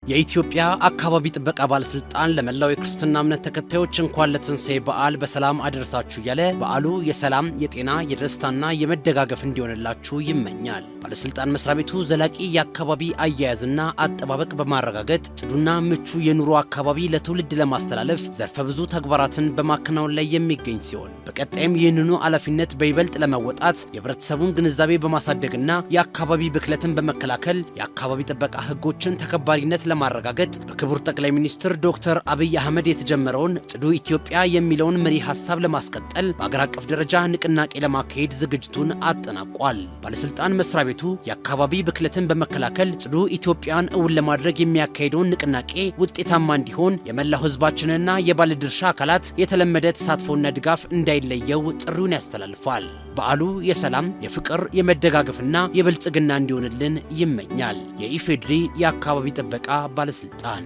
የኢትዮጵያ አካባቢ ጥበቃ ባለስልጣን ለመላው የክርስትና እምነት ተከታዮች እንኳን ለትንሣኤ በዓል በሰላም አደረሳችሁ ያለ በዓሉ የሰላም፣ የጤና፣ የደስታና የመደጋገፍ እንዲሆንላችሁ ይመኛል። ባለስልጣን መስሪያ ቤቱ ዘላቂ የአካባቢ አያያዝና አጠባበቅ በማረጋገጥ ጽዱና ምቹ የኑሮ አካባቢ ለትውልድ ለማስተላለፍ ዘርፈ ብዙ ተግባራትን በማከናወን ላይ የሚገኝ ሲሆን በቀጣይም ይህንኑ ኃላፊነት በይበልጥ ለመወጣት የህብረተሰቡን ግንዛቤ በማሳደግና የአካባቢ ብክለትን በመከላከል የአካባቢ ጥበቃ ህጎችን ተከባሪነት ለማረጋገጥ በክቡር ጠቅላይ ሚኒስትር ዶክተር አብይ አህመድ የተጀመረውን ጽዱ ኢትዮጵያ የሚለውን መሪ ሐሳብ ለማስቀጠል በአገር አቀፍ ደረጃ ንቅናቄ ለማካሄድ ዝግጅቱን አጠናቋል። ባለስልጣን መስሪያ ቤቱ የአካባቢ ብክለትን በመከላከል ጽዱ ኢትዮጵያን እውን ለማድረግ የሚያካሄደውን ንቅናቄ ውጤታማ እንዲሆን የመላው ህዝባችንና የባለድርሻ አካላት የተለመደ ተሳትፎና ድጋፍ እንዳይለየው ጥሪውን ያስተላልፋል። በዓሉ የሰላም፣ የፍቅር፣ የመደጋገፍና የብልጽግና እንዲሆንልን ይመኛል። የኢፌዴሪ የአካባቢ ጥበቃ ባለስልጣን